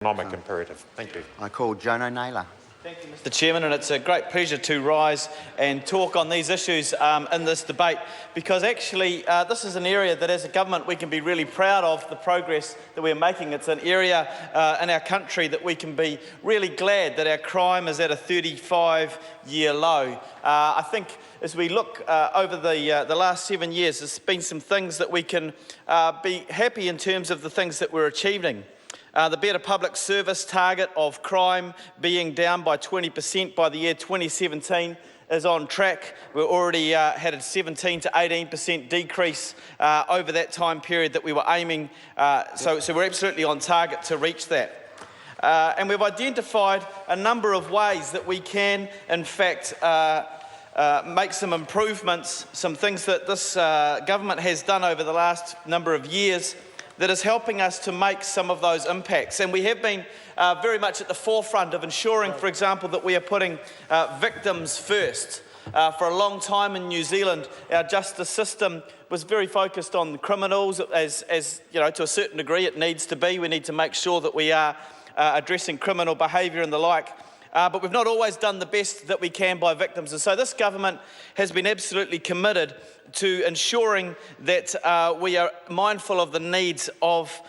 economic imperative. Thank you. I call Jono Naylor. Thank you, Mr. Chairman, and it's a great pleasure to rise and talk on these issues in this debate, because actually this is an area that as a government we can be really proud of the progress that we're making. It's an area in our country that we can be really glad that our crime is at a 35-year low. I think as we look over the last 7 years, there's been some things that we can be happy in terms of the things that we're achieving. The better public service target of crime being down by 20% by the year 2017 is on track. We're already had a 17 to 18% decrease over that time period that we were aiming, so we're absolutely on target to reach that. And we've identified a number of ways that we can, in fact, make some improvements, some things that this government has done over the last number of years that is helping us to make some of those impacts. And we have been very much at the forefront of ensuring, for example, that we are putting victims first. For a long time in New Zealand, our justice system was very focused on criminals, as you know, to a certain degree it needs to be. We need to make sure that we are addressing criminal behaviour and the like. But we've not always done the best that we can by victims. And so this government has been absolutely committed to ensuring that we are mindful of the needs of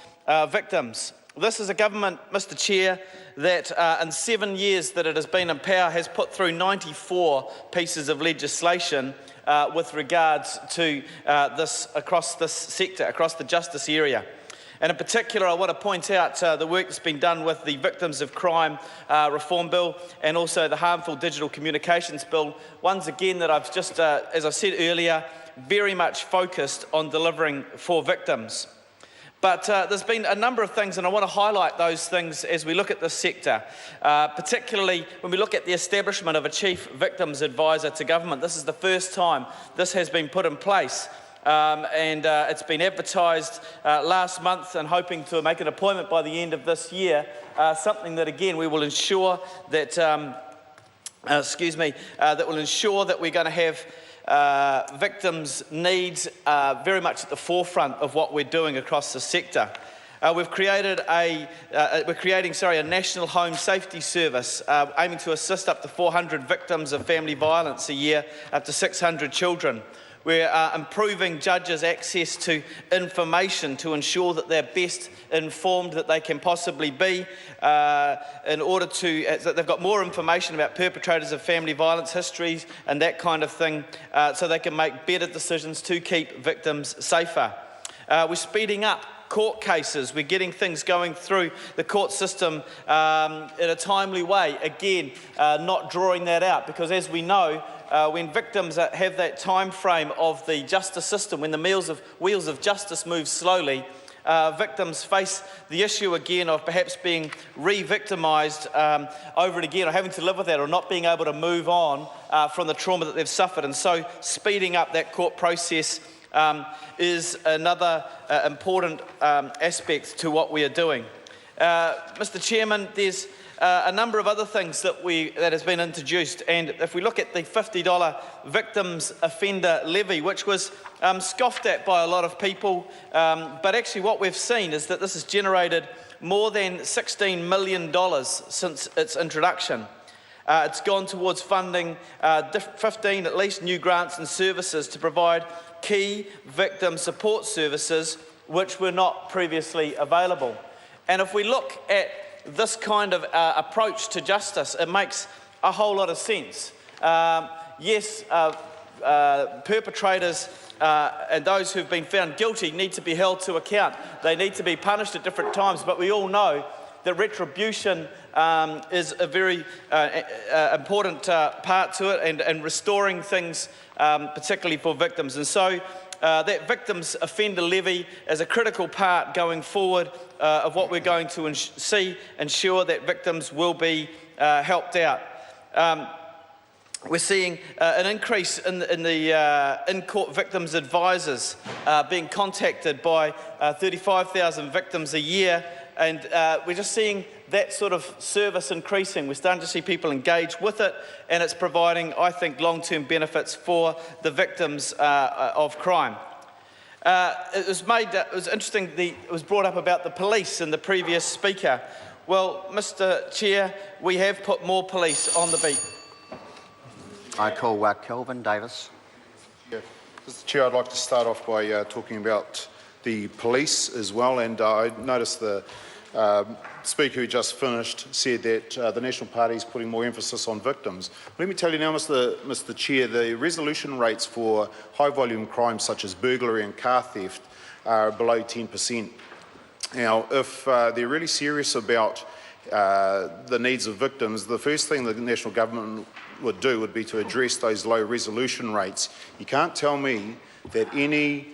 victims. This is a government, Mr. Chair, that in 7 years that it has been in power has put through 94 pieces of legislation with regards to this across this sector, across the justice area. And in particular, I want to point out the work that's been done with the Victims of Crime Reform Bill and also the Harmful Digital Communications Bill. Ones again that I've just, as I said earlier, very much focused on delivering for victims. But there's been a number of things, and I want to highlight those things as we look at this sector, particularly when we look at the establishment of a Chief Victims Advisor to government. This is the first time this has been put in place. And it's been advertised last month, and hoping to make an appointment by the end of this year, something that again we will ensure that, that will ensure that we're going to have victims' needs very much at the forefront of what we're doing across the sector. We're creating a national home safety service aiming to assist up to 400 victims of family violence a year, up to 600 children. We're improving judges' access to information to ensure that they're best informed that they can possibly be in order to, that they've got more information about perpetrators of family violence histories and that kind of thing, so they can make better decisions to keep victims safer. We're speeding up court cases. We're getting things going through the court system in a timely way. Again, not drawing that out, because as we know, when victims have that time frame of the justice system, when the wheels of justice move slowly, victims face the issue again of perhaps being re-victimised over and again, or having to live with that, or not being able to move on from the trauma that they've suffered. And so speeding up that court process is another important aspect to what we are doing. Mr. Chairman, there's a number of other things that has been introduced, and if we look at the $50 victims offender levy, which was scoffed at by a lot of people, but actually what we've seen is that this has generated more than $16 million since its introduction. It's gone towards funding 15 at least new grants and services to provide key victim support services which were not previously available. And if we look at this kind of approach to justice, it makes a whole lot of sense. Yes, perpetrators and those who've been found guilty need to be held to account. They need to be punished at different times, but we all know that retribution is a very important part to it, and restoring things, particularly for victims. And so that victims offender levy is a critical part going forward of what we're going to ensure that victims will be helped out. We're seeing an increase in the in-court victims advisors being contacted by 35,000 victims a year, and we're just seeing that sort of service increasing. We're starting to see people engage with it, and it's providing, I think, long-term benefits for the victims of crime. It was interesting, it was brought up about the police and the previous speaker. Well, Mr Chair, we have put more police on the beat. I call Kelvin Davis. Yeah. Mr Chair, I'd like to start off by talking about the police as well, and I noticed the speaker who just finished said that the National Party is putting more emphasis on victims. Let me tell you now, Mr Chair, the resolution rates for high-volume crimes such as burglary and car theft are below 10%. Now, if they're really serious about the needs of victims, the first thing the national government would do would be to address those low resolution rates. You can't tell me that any